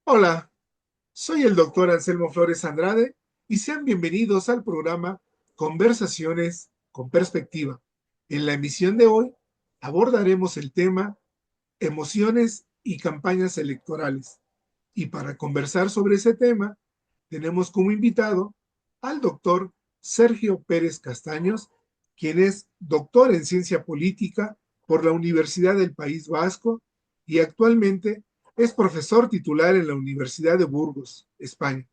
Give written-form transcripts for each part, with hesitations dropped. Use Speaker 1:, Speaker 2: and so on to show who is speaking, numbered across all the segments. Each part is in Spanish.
Speaker 1: Hola, soy el doctor Anselmo Flores Andrade y sean bienvenidos al programa Conversaciones con Perspectiva. En la emisión de hoy abordaremos el tema emociones y campañas electorales. Y para conversar sobre ese tema, tenemos como invitado al doctor Sergio Pérez Castaños, quien es doctor en ciencia política por la Universidad del País Vasco y actualmente es profesor titular en la Universidad de Burgos, España.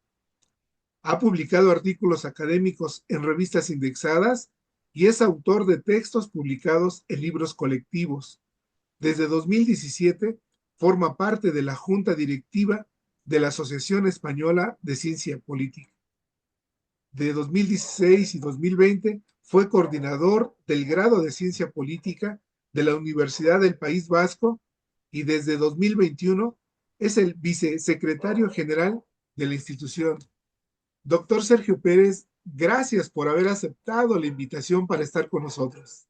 Speaker 1: Ha publicado artículos académicos en revistas indexadas y es autor de textos publicados en libros colectivos. Desde 2017 forma parte de la Junta Directiva de la Asociación Española de Ciencia Política. De 2016 y 2020 fue coordinador del grado de Ciencia Política de la Universidad del País Vasco y desde 2021 es el vicesecretario general de la institución. Doctor Sergio Pérez, gracias por haber aceptado la invitación para estar con nosotros.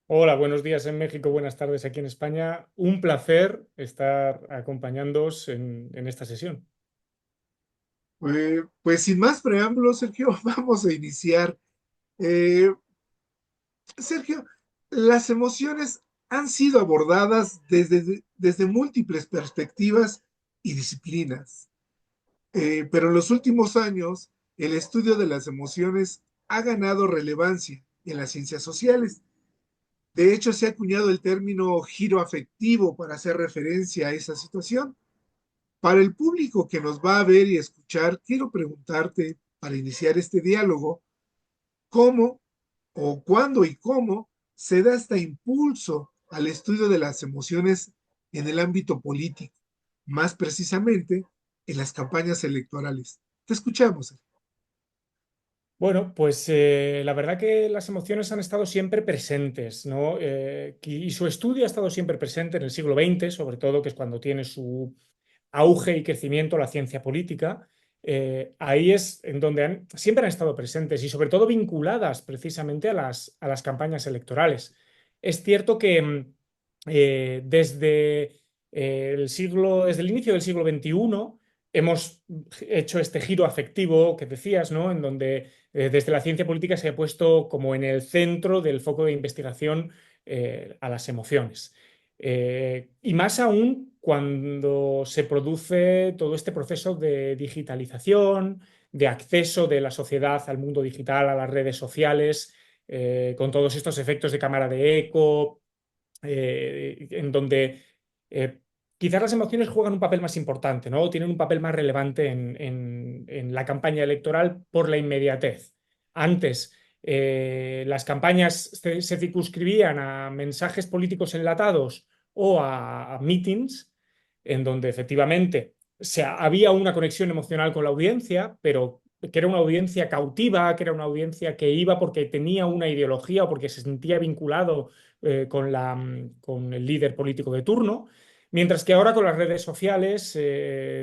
Speaker 2: Hola, buenos días en México, buenas tardes aquí en España. Un placer estar acompañándoos en esta sesión.
Speaker 1: Pues sin más preámbulos, Sergio, vamos a iniciar. Eh, Sergio, las emociones han sido abordadas desde múltiples perspectivas y disciplinas, pero en los últimos años el estudio de las emociones ha ganado relevancia en las ciencias sociales. De hecho, se ha acuñado el término giro afectivo para hacer referencia a esa situación. Para el público que nos va a ver y escuchar, quiero preguntarte, para iniciar este diálogo, ¿cómo o cuándo y cómo se da este impulso al estudio de las emociones en el ámbito político, más precisamente en las campañas electorales? Te escuchamos.
Speaker 2: Bueno, pues la verdad que las emociones han estado siempre presentes, ¿no? Y su estudio ha estado siempre presente en el siglo XX, sobre todo, que es cuando tiene su auge y crecimiento la ciencia política. Ahí es en donde siempre han estado presentes y sobre todo vinculadas precisamente a las campañas electorales. Es cierto que desde el inicio del siglo XXI hemos hecho este giro afectivo que decías, ¿no? En donde desde la ciencia política se ha puesto como en el centro del foco de investigación a las emociones. Y más aún cuando se produce todo este proceso de digitalización, de acceso de la sociedad al mundo digital, a las redes sociales, con todos estos efectos de cámara de eco, en donde eh, quizás las emociones juegan un papel más importante, ¿no? Tienen un papel más relevante en la campaña electoral por la inmediatez. Antes, las campañas se circunscribían a mensajes políticos enlatados o a meetings, en donde efectivamente había una conexión emocional con la audiencia, pero que era una audiencia cautiva, que era una audiencia que iba porque tenía una ideología o porque se sentía vinculado con el líder político de turno, mientras que ahora con las redes sociales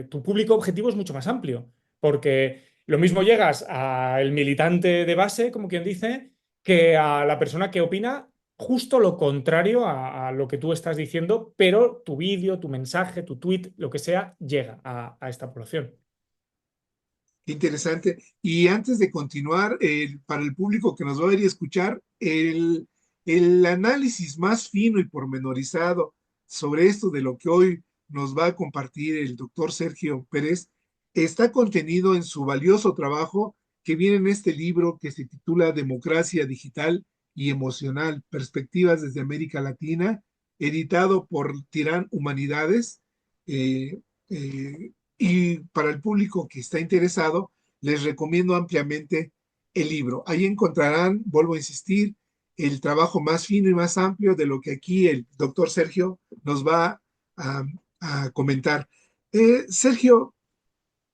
Speaker 2: tu público objetivo es mucho más amplio, porque lo mismo llegas al militante de base, como quien dice, que a la persona que opina justo lo contrario a lo que tú estás diciendo, pero tu vídeo, tu mensaje, tu tweet, lo que sea, llega a esta población.
Speaker 1: Qué interesante. Y antes de continuar, para el público que nos va a ver y escuchar, el análisis más fino y pormenorizado sobre esto de lo que hoy nos va a compartir el doctor Sergio Pérez está contenido en su valioso trabajo que viene en este libro que se titula Democracia Digital y Emocional, Perspectivas desde América Latina, editado por Tirán Humanidades. eh, y para el público que está interesado, les recomiendo ampliamente el libro. Ahí encontrarán, vuelvo a insistir, el trabajo más fino y más amplio de lo que aquí el doctor Sergio nos va a, a comentar. Sergio,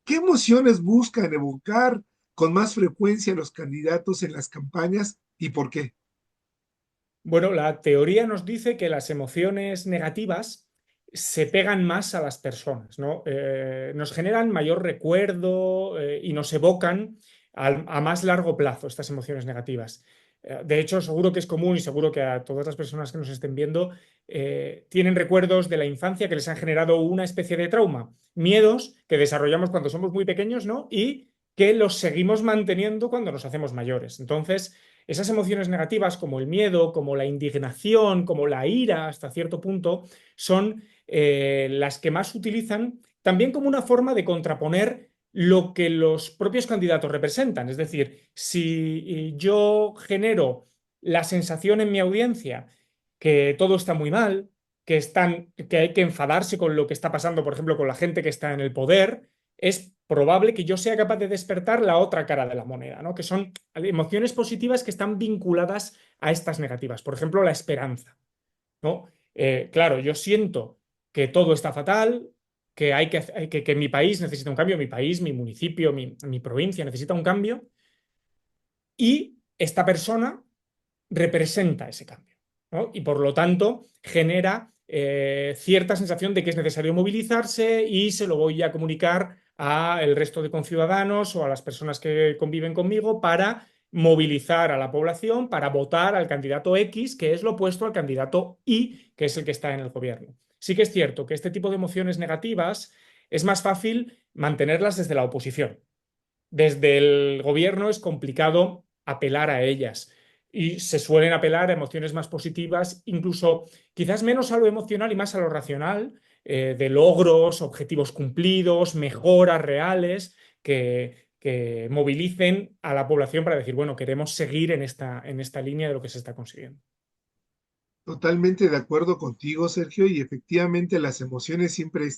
Speaker 1: ¿qué emociones buscan evocar con más frecuencia los candidatos en las campañas y por qué?
Speaker 2: Bueno, la teoría nos dice que las emociones negativas se pegan más a las personas, ¿no? Nos generan mayor recuerdo y nos evocan a más largo plazo estas emociones negativas. De hecho, seguro que es común y seguro que a todas las personas que nos estén viendo tienen recuerdos de la infancia que les han generado una especie de trauma, miedos que desarrollamos cuando somos muy pequeños, ¿no? Y que los seguimos manteniendo cuando nos hacemos mayores. Entonces, esas emociones negativas como el miedo, como la indignación, como la ira hasta cierto punto, son las que más utilizan también como una forma de contraponer lo que los propios candidatos representan. Es decir, si yo genero la sensación en mi audiencia que todo está muy mal, que hay que enfadarse con lo que está pasando, por ejemplo, con la gente que está en el poder, es probable que yo sea capaz de despertar la otra cara de la moneda, ¿no? Que son emociones positivas que están vinculadas a estas negativas. Por ejemplo, la esperanza, ¿no? Claro, yo siento que todo está fatal, que que mi país necesita un cambio, mi país, mi municipio, mi provincia necesita un cambio, y esta persona representa ese cambio, ¿no? Y por lo tanto genera cierta sensación de que es necesario movilizarse y se lo voy a comunicar al resto de conciudadanos o a las personas que conviven conmigo para movilizar a la población para votar al candidato X, que es lo opuesto al candidato Y, que es el que está en el gobierno. Sí que es cierto que este tipo de emociones negativas es más fácil mantenerlas desde la oposición. Desde el gobierno es complicado apelar a ellas y se suelen apelar a emociones más positivas, incluso quizás menos a lo emocional y más a lo racional, de logros, objetivos cumplidos, mejoras reales que movilicen a la población para decir, bueno, queremos seguir en esta línea de lo que se está consiguiendo.
Speaker 1: Totalmente de acuerdo contigo, Sergio, y efectivamente las emociones siempre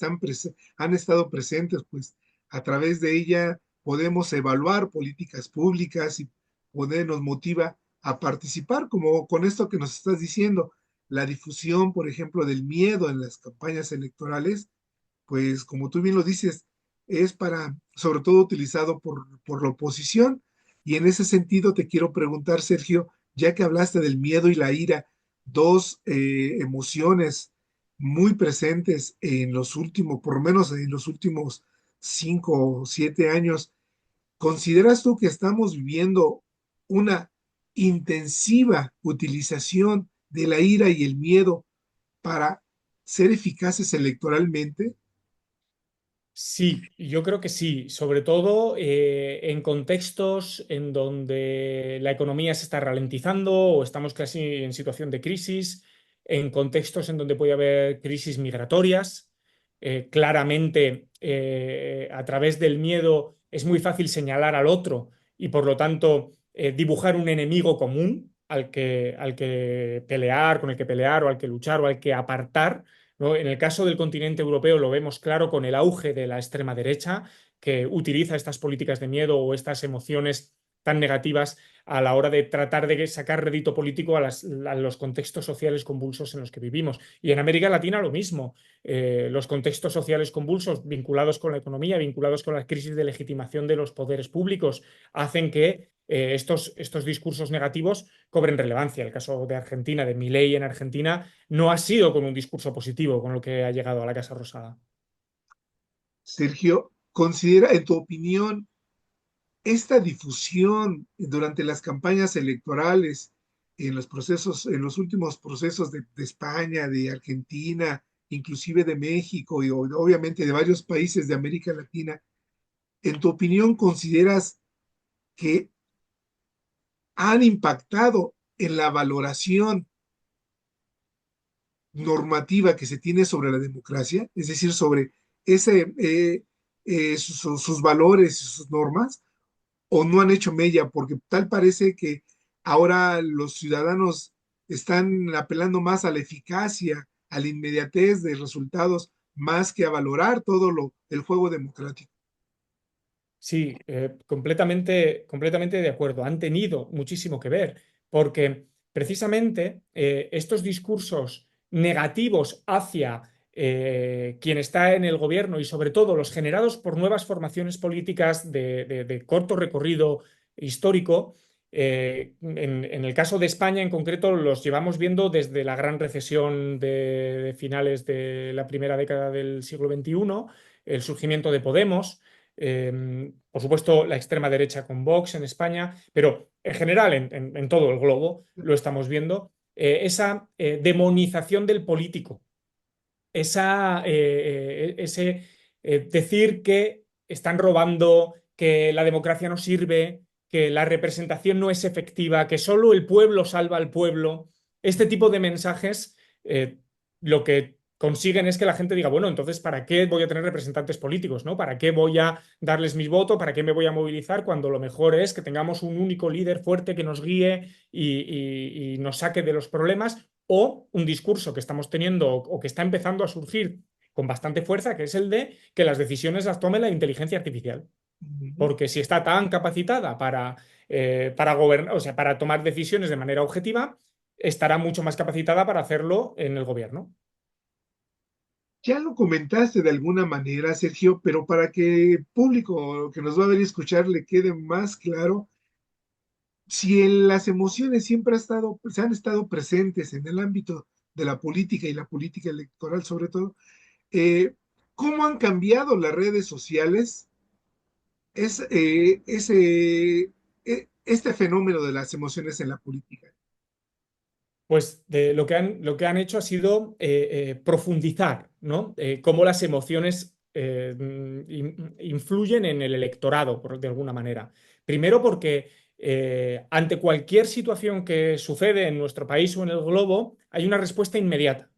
Speaker 1: han estado presentes, pues a través de ella podemos evaluar políticas públicas y nos motiva a participar, como con esto que nos estás diciendo, la difusión, por ejemplo, del miedo en las campañas electorales, pues como tú bien lo dices, es para, sobre todo utilizado por la oposición. Y en ese sentido te quiero preguntar, Sergio, ya que hablaste del miedo y la ira, dos emociones muy presentes en los últimos, por lo menos en los últimos 5 o 7 años, ¿consideras tú que estamos viviendo una intensiva utilización de la ira y el miedo para ser eficaces electoralmente?
Speaker 2: Sí, yo creo que sí, sobre todo en contextos en donde la economía se está ralentizando o estamos casi en situación de crisis, en contextos en donde puede haber crisis migratorias. Claramente, a través del miedo es muy fácil señalar al otro y por lo tanto dibujar un enemigo común al que pelear, con el que pelear o al que luchar o al que apartar, ¿no? En el caso del continente europeo lo vemos claro con el auge de la extrema derecha, que utiliza estas políticas de miedo o estas emociones tan negativas a la hora de tratar de sacar rédito político a los contextos sociales convulsos en los que vivimos. Y en América Latina lo mismo. Los contextos sociales convulsos vinculados con la economía, vinculados con la crisis de legitimación de los poderes públicos, hacen que estos discursos negativos cobren relevancia. El caso de Argentina, de Milei en Argentina, no ha sido con un discurso positivo con lo que ha llegado a la Casa Rosada.
Speaker 1: Sergio, considera, en tu opinión, esta difusión durante las campañas electorales, en los procesos, en los últimos procesos de España, de Argentina, inclusive de México y obviamente de varios países de América Latina, en tu opinión, consideras que han impactado en la valoración normativa que se tiene sobre la democracia, es decir, sobre sus valores y sus normas, o no han hecho mella, porque tal parece que ahora los ciudadanos están apelando más a la eficacia, a la inmediatez de resultados, más que a valorar el juego democrático.
Speaker 2: Sí, completamente de acuerdo. Han tenido muchísimo que ver, porque precisamente estos discursos negativos hacia quien está en el gobierno y sobre todo los generados por nuevas formaciones políticas de corto recorrido histórico, en el caso de España en concreto los llevamos viendo desde la gran recesión de finales de la primera década del siglo XXI, el surgimiento de Podemos. Por supuesto, la extrema derecha con Vox en España, pero en general, en todo el globo, lo estamos viendo, esa demonización del político, ese decir que están robando, que la democracia no sirve, que la representación no es efectiva, que solo el pueblo salva al pueblo. Este tipo de mensajes lo que consiguen es que la gente diga, bueno, entonces, ¿para qué voy a tener representantes políticos, ¿no? ¿Para qué voy a darles mi voto? ¿Para qué me voy a movilizar cuando lo mejor es que tengamos un único líder fuerte que nos guíe y nos saque de los problemas? O un discurso que estamos teniendo o que está empezando a surgir con bastante fuerza, que es el de que las decisiones las tome la inteligencia artificial.
Speaker 1: Ujú.
Speaker 2: Porque si está tan capacitada para gobernar, o sea, para tomar decisiones de manera objetiva, estará mucho más capacitada para hacerlo en el gobierno.
Speaker 1: Ya lo comentaste de alguna manera, Sergio, pero para que el público que nos va a ver y escuchar le quede más claro, si las emociones siempre se han estado presentes en el ámbito de la política y la política electoral sobre todo, eh, ¿cómo han cambiado las redes sociales este fenómeno de las emociones en la política?
Speaker 2: Pues lo que han hecho ha sido profundizar, ¿no? Cómo las emociones influyen en el electorado, de alguna manera. Primero porque ante cualquier situación que sucede en nuestro país o en el globo, hay una respuesta inmediata,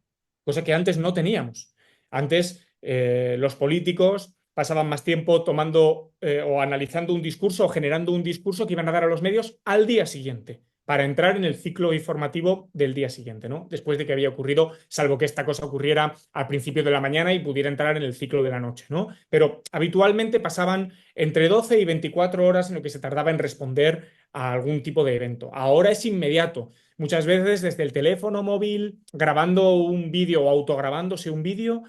Speaker 2: cosa que antes no teníamos. Antes los políticos pasaban más tiempo tomando o analizando un discurso o generando un discurso que iban a dar a los medios al día siguiente para entrar en el ciclo informativo del día siguiente, ¿no? Después de que había ocurrido, salvo que esta cosa ocurriera al principio de la mañana y pudiera entrar en el ciclo de la noche, ¿no? Pero habitualmente pasaban entre 12 y 24 horas en lo que se tardaba en responder a algún tipo de evento. Ahora es inmediato. Muchas veces desde el teléfono móvil, grabando un vídeo o autograbándose un vídeo,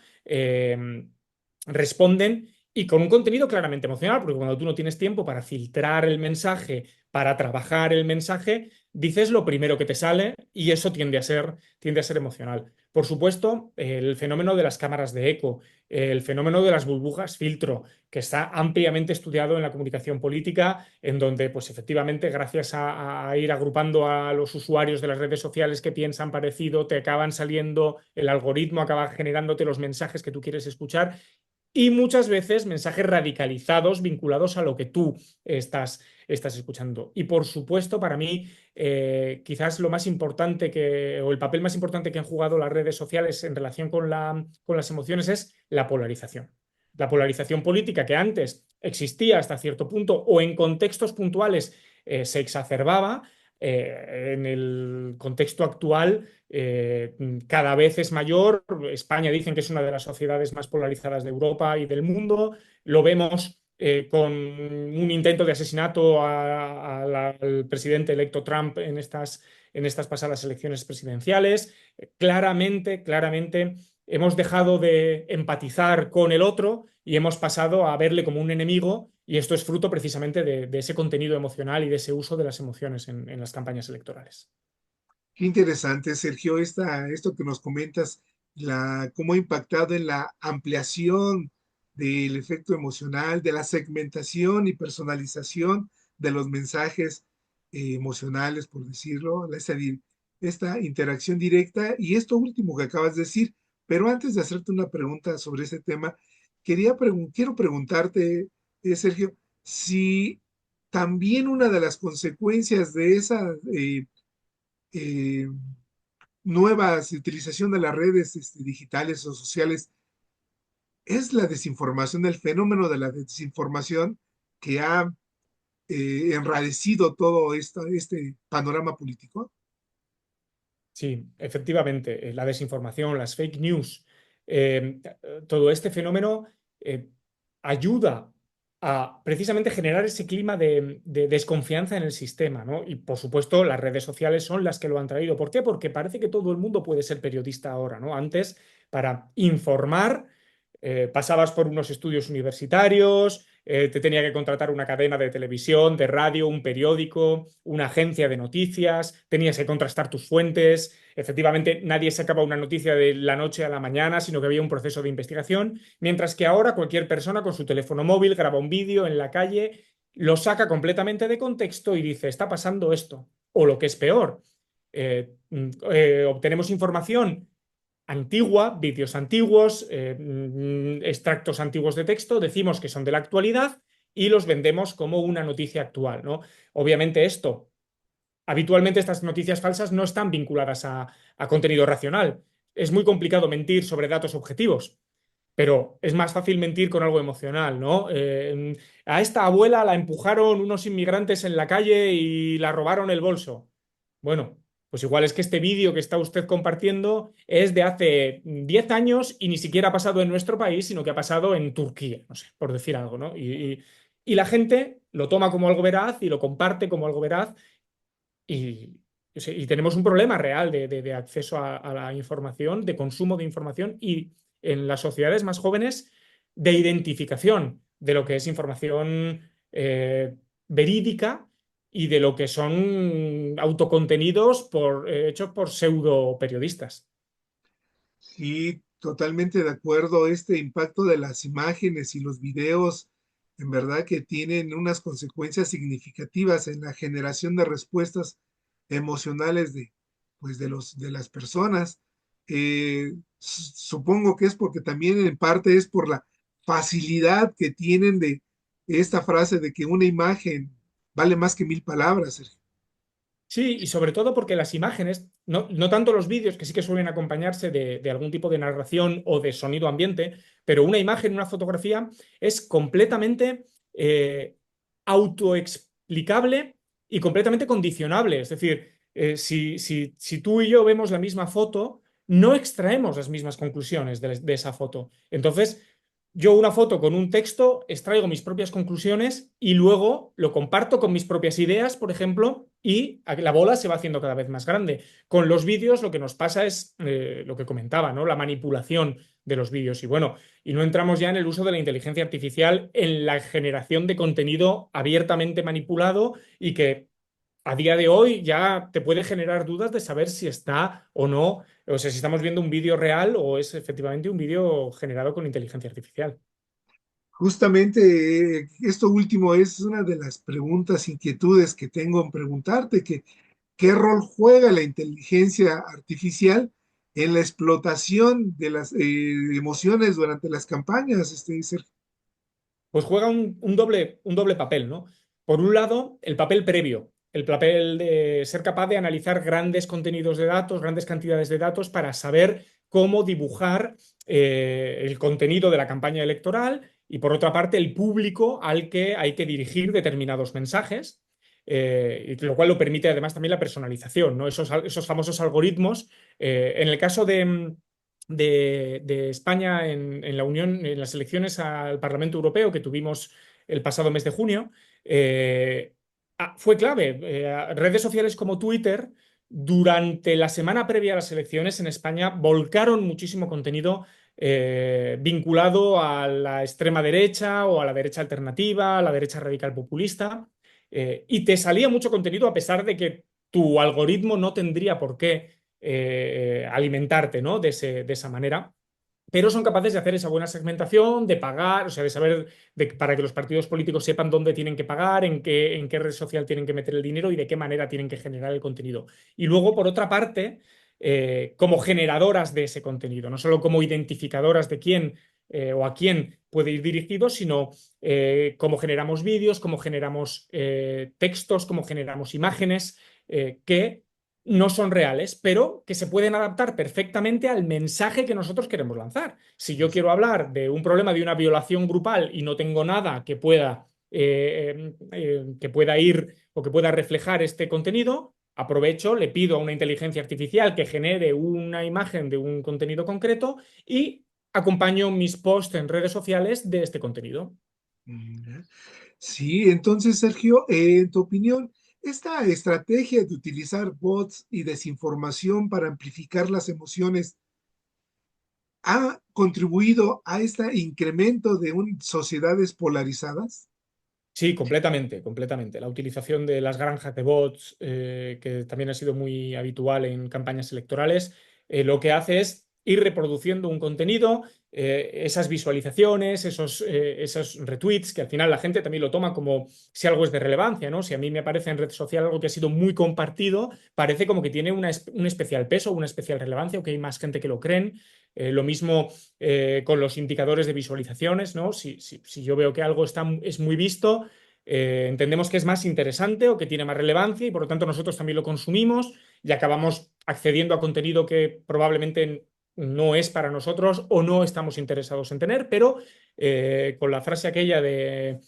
Speaker 2: responden y con un contenido claramente emocional, porque cuando tú no tienes tiempo para filtrar el mensaje, para trabajar el mensaje, dices lo primero que te sale y eso tiende a ser emocional. Por supuesto, el fenómeno de las cámaras de eco, el fenómeno de las burbujas filtro, que está ampliamente estudiado en la comunicación política, en donde, pues efectivamente, gracias a ir agrupando a los usuarios de las redes sociales que piensan parecido, te acaban saliendo, el algoritmo acaba generándote los mensajes que tú quieres escuchar y muchas veces mensajes radicalizados vinculados a lo que tú estás escuchando. Y por supuesto, para mí, quizás lo más importante o el papel más importante que han jugado las redes sociales en relación con las emociones es la polarización. La polarización política que antes existía hasta cierto punto o en contextos puntuales se exacerbaba, en el contexto actual cada vez es mayor. España dicen que es una de las sociedades más polarizadas de Europa y del mundo. Lo vemos con un intento de asesinato al presidente electo Trump en estas pasadas elecciones presidenciales. Claramente hemos dejado de empatizar con el otro y hemos pasado a verle como un enemigo, y esto es fruto precisamente de ese contenido emocional y de ese uso de las emociones en las campañas electorales.
Speaker 1: Qué interesante, Sergio, esto que nos comentas, cómo ha impactado en la ampliación del efecto emocional, de la segmentación y personalización de los mensajes emocionales, por decirlo, esta interacción directa y esto último que acabas de decir. Pero antes de hacerte una pregunta sobre ese tema, quiero preguntarte, Sergio, si también una de las consecuencias de esa eh, nuevas utilización de las redes digitales o sociales es la desinformación, el fenómeno de la desinformación que ha enrarecido todo este panorama político.
Speaker 2: Sí, efectivamente, la desinformación, las fake news, todo este fenómeno eh, ayuda a precisamente generar ese clima de desconfianza en el sistema, ¿no? Y por supuesto, las redes sociales son las que lo han traído. ¿Por qué? Porque parece que todo el mundo puede ser periodista ahora, ¿no? Antes, para informar, pasabas por unos estudios universitarios, te tenía que contratar una cadena de televisión, de radio, un periódico, una agencia de noticias, tenías que contrastar tus fuentes. Efectivamente, nadie sacaba una noticia de la noche a la mañana, sino que había un proceso de investigación, mientras que ahora cualquier persona con su teléfono móvil graba un vídeo en la calle lo saca completamente de contexto y dice, está pasando esto. O lo que es peor, obtenemos información antigua, vídeos antiguos, extractos antiguos de texto, decimos que son de la actualidad y los vendemos como una noticia actual, ¿no? Obviamente esto, habitualmente estas noticias falsas no están vinculadas a contenido racional. Es muy complicado mentir sobre datos objetivos, pero es más fácil mentir con algo emocional, ¿no? A esta abuela la empujaron unos inmigrantes en la calle y la robaron el bolso. Bueno, pues igual es que este vídeo que está usted compartiendo es de hace 10 años y ni siquiera ha pasado en nuestro país, sino que ha pasado en Turquía, no sé, por decir algo, ¿no? Y la gente lo toma como algo veraz y lo comparte como algo veraz y, o sea, y tenemos un problema real de acceso a la información, de consumo de información y en las sociedades más jóvenes de identificación de lo que es información verídica y de lo que son autocontenidos hechos por pseudo periodistas.
Speaker 1: Sí, totalmente de acuerdo. Este impacto de las imágenes y los videos, en verdad que tienen unas consecuencias significativas en la generación de respuestas emocionales pues de las personas. Supongo que es porque también en parte es por la facilidad que tienen de esta frase de que una imagen vale más que mil palabras, Sergio.
Speaker 2: Sí, y sobre todo porque las imágenes, no tanto los vídeos, que sí que suelen acompañarse de algún tipo de narración o de sonido ambiente, pero una imagen, una fotografía es completamente autoexplicable y completamente condicionable. Es decir, si tú y yo vemos la misma foto, no extraemos las mismas conclusiones de esa foto. Entonces, yo una foto con un texto, extraigo mis propias conclusiones y luego lo comparto con mis propias ideas, por ejemplo, y la bola se va haciendo cada vez más grande. Con los vídeos lo que nos pasa es lo que comentaba, ¿no? La manipulación de los vídeos. Y bueno, y no entramos ya en el uso de la inteligencia artificial en la generación de contenido abiertamente manipulado y que a día de hoy ya te puede generar dudas de saber si está o no, o sea, si estamos viendo un vídeo real o es efectivamente un vídeo generado con inteligencia artificial.
Speaker 1: Justamente esto último es una de las preguntas, inquietudes que tengo en preguntarte, que ¿qué rol juega la inteligencia artificial en la explotación de las emociones durante las campañas, Sergio?
Speaker 2: Pues juega un doble papel, ¿no? Por un lado, el papel previo, el papel de ser capaz de analizar grandes contenidos de datos, grandes cantidades de datos para saber cómo dibujar el contenido de la campaña electoral y, por otra parte, el público al que hay que dirigir determinados mensajes. Y lo cual lo permite además también la personalización, ¿no? Esos famosos algoritmos. En el caso de España en la Unión, en las elecciones al Parlamento Europeo que tuvimos el pasado mes de junio, fue clave. Redes sociales como Twitter, durante la semana previa a las elecciones en España, volcaron muchísimo contenido vinculado a la extrema derecha o a la derecha alternativa, a la derecha radical populista, y te salía mucho contenido a pesar de que tu algoritmo no tendría por qué alimentarte, ¿no? De esa manera. Pero son capaces de hacer esa buena segmentación, de pagar, o sea, de saber para que los partidos políticos sepan dónde tienen que pagar, en qué red social tienen que meter el dinero y de qué manera tienen que generar el contenido. Y luego, por otra parte, como generadoras de ese contenido, no solo como identificadoras de quién o a quién puede ir dirigido, sino cómo generamos vídeos, cómo generamos textos, cómo generamos imágenes que no son reales, pero que se pueden adaptar perfectamente al mensaje que nosotros queremos lanzar. Si yo quiero hablar de un problema de una violación grupal y no tengo nada que pueda ir o que pueda reflejar este contenido, aprovecho, le pido a una inteligencia artificial que genere una imagen de un contenido concreto y acompaño mis posts en redes sociales de este contenido.
Speaker 1: Mm, sí, entonces, Sergio, en tu opinión, esta estrategia de utilizar bots y desinformación para amplificar las emociones ha contribuido a este incremento de sociedades polarizadas.
Speaker 2: Sí, completamente, completamente. La utilización de las granjas de bots, que también ha sido muy habitual en campañas electorales, lo que hace es ir reproduciendo un contenido, esas visualizaciones, esos retweets, que al final la gente también lo toma como si algo es de relevancia, ¿no? Si a mí me aparece en red social algo que ha sido muy compartido, parece como que tiene un especial peso, una especial relevancia, o que hay más gente que lo creen. Lo mismo con los indicadores de visualizaciones, ¿no? Si yo veo que algo es muy visto, entendemos que es más interesante o que tiene más relevancia y por lo tanto nosotros también lo consumimos y acabamos accediendo a contenido que probablemente no es para nosotros o no estamos interesados en tener, pero con la frase aquella de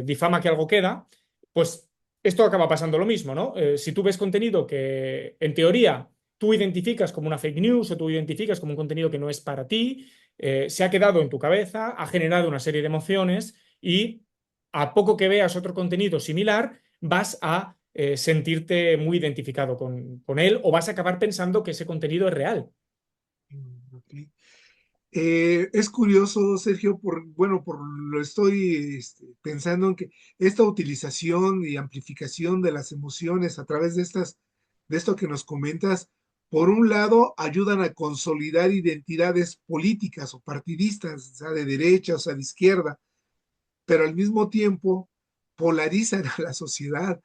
Speaker 2: difama que algo queda, pues esto acaba pasando lo mismo, ¿no? Si tú ves contenido que en teoría tú identificas como una fake news o tú identificas como un contenido que no es para ti, se ha quedado en tu cabeza, ha generado una serie de emociones y a poco que veas otro contenido similar, vas a sentirte muy identificado con él o vas a acabar pensando que ese contenido es real.
Speaker 1: Ok. Es curioso, Sergio, bueno, por lo estoy pensando en que esta utilización y amplificación de las emociones a través de esto que nos comentas, por un lado, ayudan a consolidar identidades políticas o partidistas, o sea, de derecha, o sea, de izquierda, pero al mismo tiempo polarizan a la sociedad.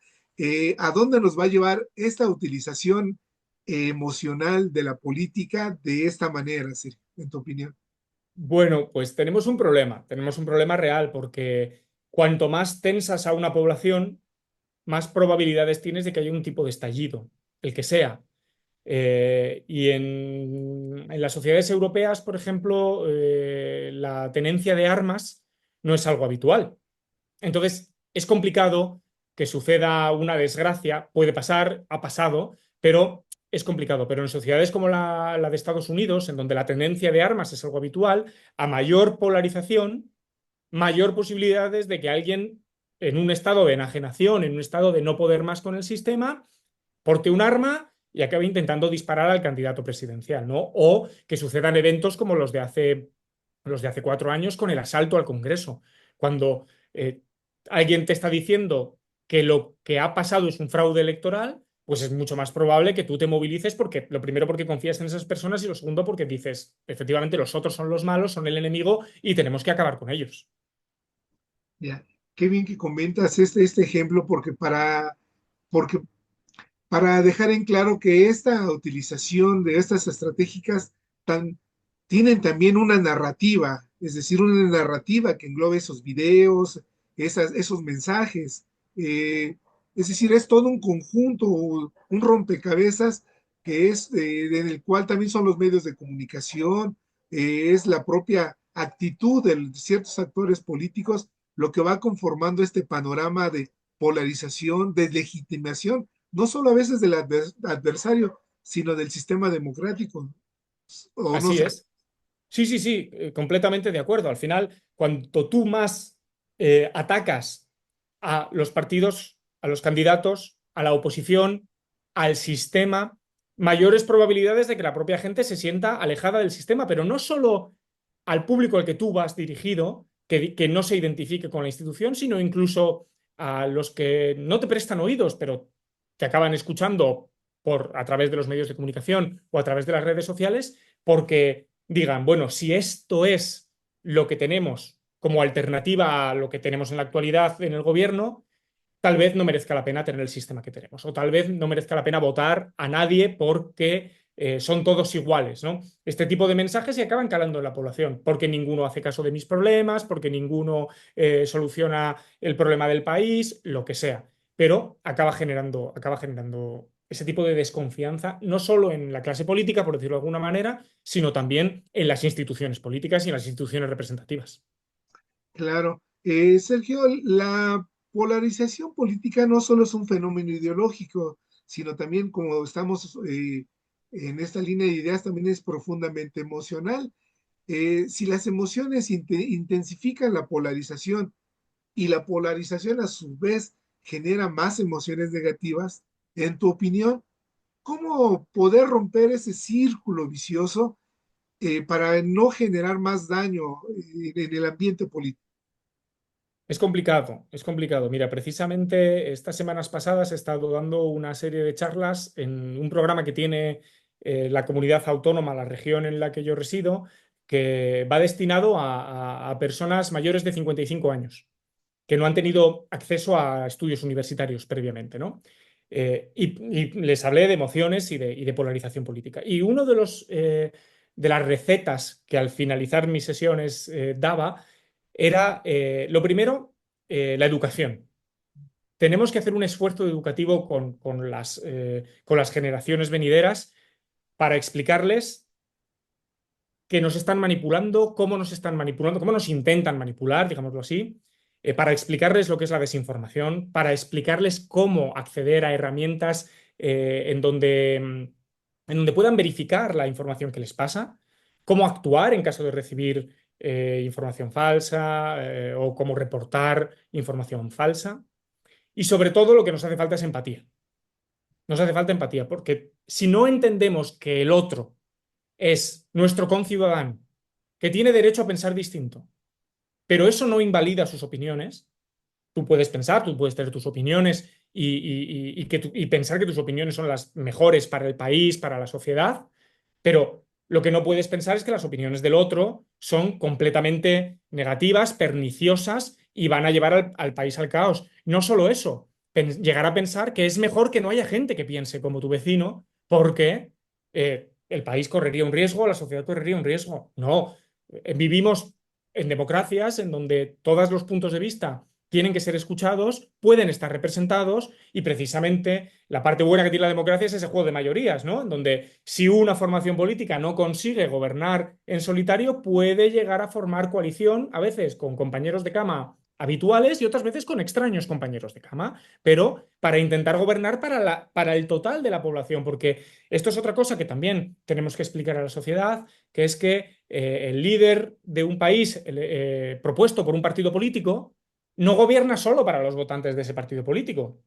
Speaker 1: ¿A dónde nos va a llevar esta utilización emocional de la política de esta manera, Sergio, en tu opinión?
Speaker 2: Bueno, pues tenemos un problema real porque cuanto más tensas a una población, más probabilidades tienes de que haya un tipo de estallido, el que sea. Y en las sociedades europeas, por ejemplo, la tenencia de armas no es algo habitual. Entonces, es complicado que suceda una desgracia, puede pasar, ha pasado, pero es complicado. Pero en sociedades como la de Estados Unidos, en donde la tendencia de armas es algo habitual, a mayor polarización, mayor posibilidades de que alguien en un estado de enajenación, en un estado de no poder más con el sistema, porte un arma y acabe intentando disparar al candidato presidencial, ¿no? O que sucedan eventos como los de hace 4 años con el asalto al Congreso, cuando eh, alguien te está diciendo que lo que ha pasado es un fraude electoral, pues es mucho más probable que tú te movilices porque, lo primero, porque confías en esas personas y lo segundo, porque dices, efectivamente, los otros son los malos, son el enemigo y tenemos que acabar con ellos.
Speaker 1: Ya, qué bien que comentas este ejemplo porque para dejar en claro que esta utilización de estas estratégicas tan, tienen también una narrativa, es decir, una narrativa que englobe esos videos, esos mensajes. eh, es decir, es todo un conjunto, un rompecabezas que es en el cual también son los medios de comunicación, es la propia actitud de ciertos actores políticos lo que va conformando este panorama de polarización, de legitimación no solo a veces del adversario, sino del sistema democrático. O no
Speaker 2: Así
Speaker 1: sé.
Speaker 2: es. Sí, sí, sí, completamente de acuerdo. Al final, cuanto tú más atacas a los partidos, a los candidatos, a la oposición, al sistema, mayores probabilidades de que la propia gente se sienta alejada del sistema, pero no solo al público al que tú vas dirigido, que no se identifique con la institución, sino incluso a los que no te prestan oídos, pero te acaban escuchando a través de los medios de comunicación o a través de las redes sociales, porque digan, bueno, si esto es lo que tenemos como alternativa a lo que tenemos en la actualidad en el gobierno, tal vez no merezca la pena tener el sistema que tenemos, o tal vez no merezca la pena votar a nadie porque son todos iguales, ¿no? Este tipo de mensajes se acaban calando en la población, porque ninguno hace caso de mis problemas, porque ninguno soluciona el problema del país, lo que sea. Pero acaba generando ese tipo de desconfianza, no solo en la clase política, por decirlo de alguna manera, sino también en las instituciones políticas y en las instituciones representativas.
Speaker 1: Claro. Sergio, la polarización política no solo es un fenómeno ideológico, sino también, como estamos en esta línea de ideas, también es profundamente emocional. Si las emociones intensifican la polarización y la polarización a su vez genera más emociones negativas, en tu opinión, ¿cómo poder romper ese círculo vicioso para no generar más daño en el ambiente político?
Speaker 2: Es complicado, es complicado. Mira, precisamente estas semanas pasadas he estado dando una serie de charlas en un programa que tiene la comunidad autónoma, la región en la que yo resido, que va destinado a personas mayores de 55 años que no han tenido acceso a estudios universitarios previamente, ¿no? Y les hablé de emociones y de polarización política. Y uno de las recetas que al finalizar mis sesiones daba era, lo primero, la educación. Tenemos que hacer un esfuerzo educativo con las generaciones venideras para explicarles que nos están manipulando, cómo nos están manipulando, cómo nos intentan manipular, digámoslo así, para explicarles lo que es la desinformación, para explicarles cómo acceder a herramientas en donde puedan verificar la información que les pasa, cómo actuar en caso de recibir información falsa o cómo reportar información falsa. Y sobre todo lo que nos hace falta es empatía. Nos hace falta empatía, porque si no entendemos que el otro es nuestro conciudadano, que tiene derecho a pensar distinto, pero eso no invalida sus opiniones. Tú puedes pensar, tú puedes tener tus opiniones y pensar que tus opiniones son las mejores para el país, para la sociedad, pero lo que no puedes pensar es que las opiniones del otro son completamente negativas, perniciosas y van a llevar al país al caos. No solo eso, llegar a pensar que es mejor que no haya gente que piense como tu vecino porque el país correría un riesgo, la sociedad correría un riesgo. No, vivimos en democracias en donde todos los puntos de vista tienen que ser escuchados, pueden estar representados y precisamente la parte buena que tiene la democracia es ese juego de mayorías, ¿no? En donde si una formación política no consigue gobernar en solitario, puede llegar a formar coalición, a veces con compañeros de cama habituales y otras veces con extraños compañeros de cama, pero para intentar gobernar para el total de la población, porque esto es otra cosa que también tenemos que explicar a la sociedad, que es que el líder de un país propuesto por un partido político no gobierna solo para los votantes de ese partido político.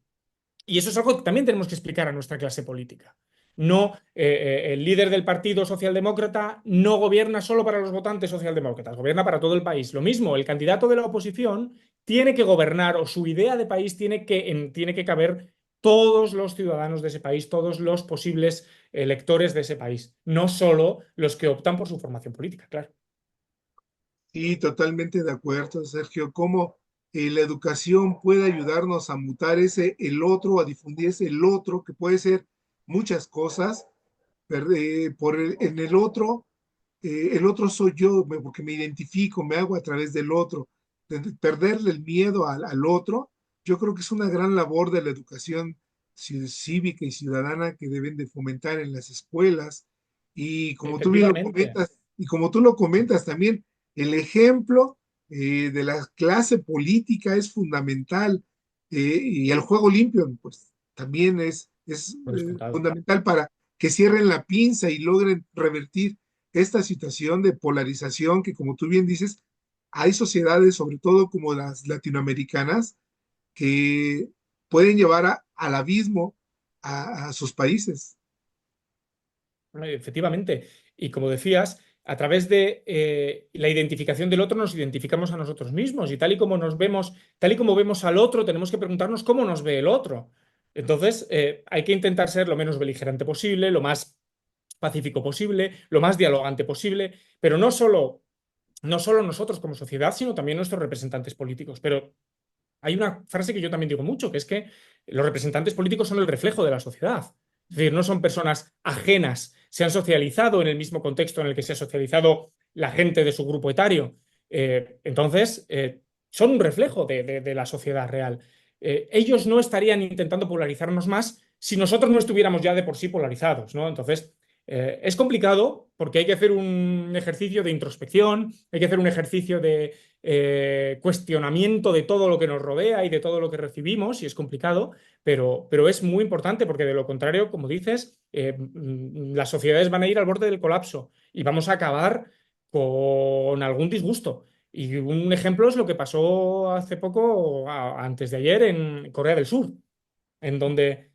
Speaker 2: Y eso es algo que también tenemos que explicar a nuestra clase política. No, el líder del Partido Socialdemócrata no gobierna solo para los votantes socialdemócratas, gobierna para todo el país. Lo mismo, el candidato de la oposición tiene que gobernar o su idea de país tiene que caber todos los ciudadanos de ese país, todos los posibles electores de ese país, no solo los que optan por su formación política, claro.
Speaker 1: Sí, totalmente de acuerdo, Sergio. Cómo la educación puede ayudarnos a mutar el otro, a difundir ese el otro, que puede ser muchas cosas. En el otro soy yo, porque me identifico, me hago a través del otro. Perderle el miedo al otro, yo creo que es una gran labor de la educación cívica y ciudadana que deben de fomentar en las escuelas. Y como tú bien lo
Speaker 2: Efectivamente.
Speaker 1: comentas, y como tú lo comentas también, el ejemplo de la clase política es fundamental, y el juego limpio, pues también es
Speaker 2: Por descontado.
Speaker 1: fundamental para que cierren la pinza y logren revertir esta situación de polarización que, como tú bien dices, hay sociedades, sobre todo como las latinoamericanas, que pueden llevar al abismo a sus países.
Speaker 2: Bueno, efectivamente. Y como decías, a través de la identificación del otro nos identificamos a nosotros mismos y tal y como vemos al otro, tenemos que preguntarnos cómo nos ve el otro. Entonces, hay que intentar ser lo menos beligerante posible, lo más pacífico posible, lo más dialogante posible, pero no solo nosotros como sociedad, sino también nuestros representantes políticos. Pero hay una frase que yo también digo mucho, que es que los representantes políticos son el reflejo de la sociedad. Es decir, no son personas ajenas, se han socializado en el mismo contexto en el que se ha socializado la gente de su grupo etario. Entonces, son un reflejo de la sociedad real. Ellos no estarían intentando polarizarnos más si nosotros no estuviéramos ya de por sí polarizados, ¿no? Entonces, es complicado porque hay que hacer un ejercicio de introspección, hay que hacer un ejercicio de cuestionamiento de todo lo que nos rodea y de todo lo que recibimos, y es complicado, pero es muy importante porque de lo contrario, como dices, las sociedades van a ir al borde del colapso y vamos a acabar con algún disgusto. Y un ejemplo es lo que pasó hace poco, antes de ayer, en Corea del Sur, en donde,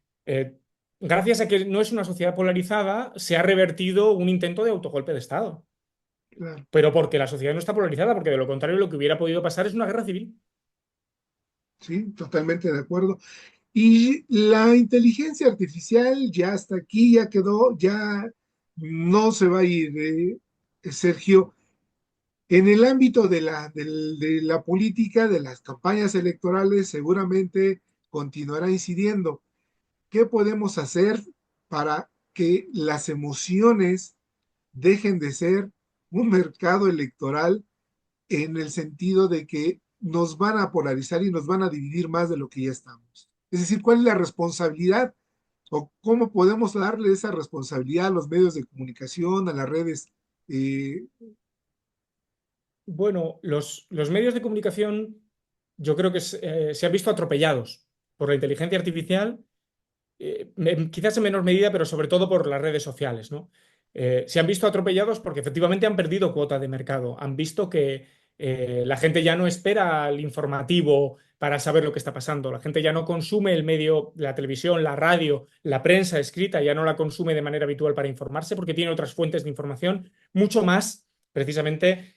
Speaker 2: gracias a que no es una sociedad polarizada, se ha revertido un intento de autogolpe de Estado.
Speaker 1: Claro,
Speaker 2: Pero porque la sociedad no está polarizada, porque de lo contrario lo que hubiera podido pasar es una guerra civil.
Speaker 1: sí, totalmente de acuerdo. Y la inteligencia artificial ya está aquí, ya quedó, ya no se va a ir, Sergio. En el ámbito de la política, de las campañas electorales, seguramente continuará incidiendo. ¿Qué podemos hacer para que las emociones dejen de ser un mercado electoral en el sentido de que nos van a polarizar y nos van a dividir más de lo que ya estamos? Es decir, ¿cuál es la responsabilidad o cómo podemos darle esa responsabilidad a los medios de comunicación, a las redes? eh,
Speaker 2: Bueno, los medios de comunicación yo creo que se han visto atropellados por la inteligencia artificial, quizás en menor medida, pero sobre todo por las redes sociales, ¿no? Se han visto atropellados porque efectivamente han perdido cuota de mercado. Han visto que la gente ya no espera al informativo para saber lo que está pasando. La gente ya no consume el medio, la televisión, la radio, la prensa escrita, ya no la consume de manera habitual para informarse porque tiene otras fuentes de información mucho más, precisamente,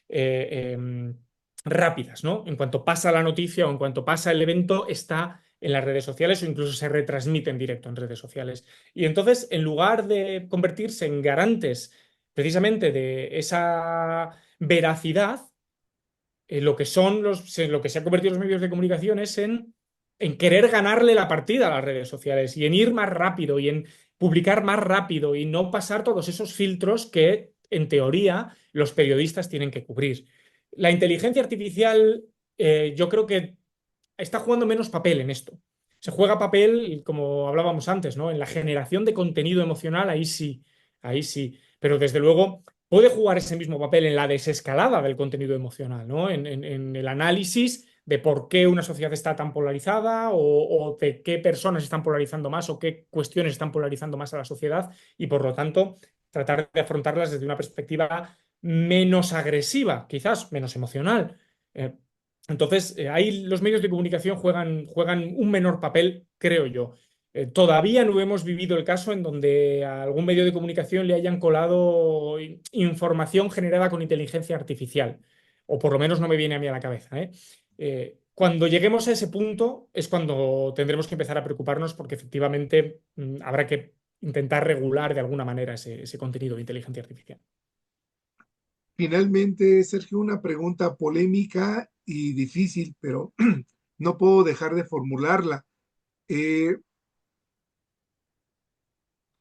Speaker 2: rápidas, ¿no? En cuanto pasa la noticia o en cuanto pasa el evento, está en las redes sociales o incluso se retransmite en directo en redes sociales. Y entonces, en lugar de convertirse en garantes precisamente de esa veracidad, lo que se han convertido los medios de comunicación es en querer ganarle la partida a las redes sociales y en ir más rápido y en publicar más rápido y no pasar todos esos filtros que, en teoría, los periodistas tienen que cubrir. La inteligencia artificial, yo creo que está jugando menos papel en esto. Se juega papel, como hablábamos antes, ¿no? En la generación de contenido emocional, ahí sí, ahí sí. Pero desde luego puede jugar ese mismo papel en la desescalada del contenido emocional, ¿no? En el análisis de por qué una sociedad está tan polarizada o de qué personas están polarizando más o qué cuestiones están polarizando más a la sociedad y por lo tanto tratar de afrontarlas desde una perspectiva menos agresiva, quizás menos emocional. Eh, entonces, ahí los medios de comunicación juegan un menor papel, creo yo. Todavía no hemos vivido el caso en donde a algún medio de comunicación le hayan colado información generada con inteligencia artificial, o por lo menos no me viene a mí a la cabeza, ¿eh? Cuando lleguemos a ese punto es cuando tendremos que empezar a preocuparnos porque efectivamente habrá que intentar regular de alguna manera ese contenido de inteligencia artificial.
Speaker 1: Finalmente, Sergio, una pregunta polémica y difícil, pero no puedo dejar de formularla. Eh,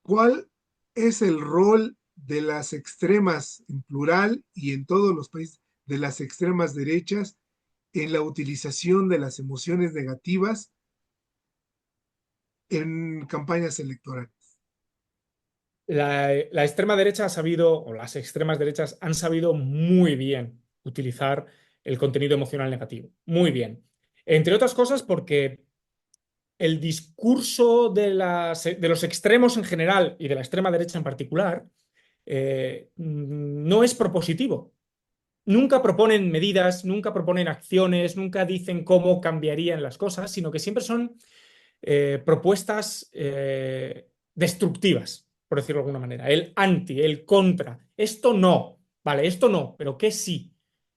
Speaker 1: ¿Cuál es el rol de las extremas en plural y en todos los países de las extremas derechas en la utilización de las emociones negativas en campañas electorales?
Speaker 2: La extrema derecha ha sabido, o las extremas derechas han sabido muy bien utilizar el contenido emocional negativo. Muy bien. Entre otras cosas porque el discurso de los extremos en general y de la extrema derecha en particular no es propositivo. Nunca proponen medidas, nunca proponen acciones, nunca dicen cómo cambiarían las cosas, sino que siempre son propuestas destructivas, por decirlo de alguna manera. El anti, el contra. Esto no, vale, esto no, pero ¿qué sí?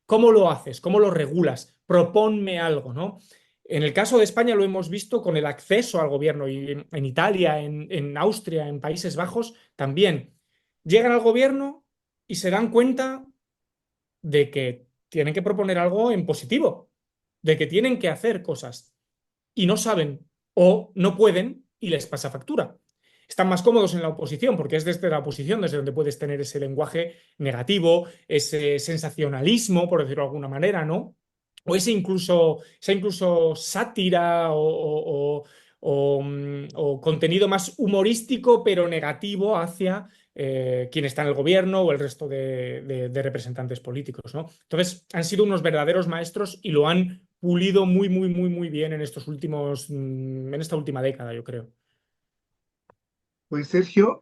Speaker 2: ¿Cómo lo haces? ¿Cómo lo regulas? Proponme algo, ¿no? En el caso de España lo hemos visto con el acceso al gobierno y en Italia, en Austria, en Países Bajos también. Llegan al gobierno y se dan cuenta de que tienen que proponer algo en positivo, de que tienen que hacer cosas y no saben o no pueden y les pasa factura. Están más cómodos en la oposición porque es desde la oposición desde donde puedes tener ese lenguaje negativo, ese sensacionalismo, por decirlo de alguna manera, ¿no? O esa incluso sátira o contenido más humorístico pero negativo hacia quien está en el gobierno o el resto de representantes políticos, ¿no? Entonces, han sido unos verdaderos maestros y lo han pulido muy, muy, muy, muy bien en en esta última década, yo creo.
Speaker 1: Pues Sergio,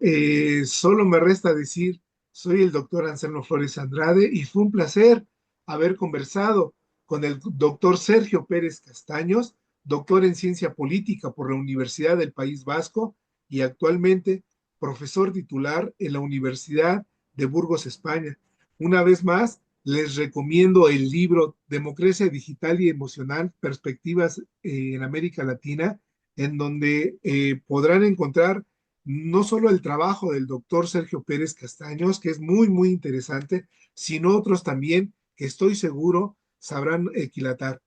Speaker 1: solo me resta decir, soy el doctor Anselmo Flores Andrade y fue un placer haber conversado con el doctor Sergio Pérez Castaños, doctor en ciencia política por la Universidad del País Vasco y actualmente profesor titular en la Universidad de Burgos, España. Una vez más, les recomiendo el libro Democracia Digital y Emocional, Perspectivas en América Latina, en donde podrán encontrar no solo el trabajo del doctor Sergio Pérez Castaños, que es muy, muy interesante, sino otros también que estoy seguro sabrán equilatar.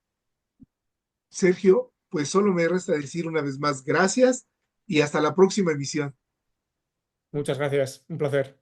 Speaker 1: Sergio, pues solo me resta decir una vez más gracias y hasta la próxima emisión.
Speaker 2: Muchas gracias, un placer.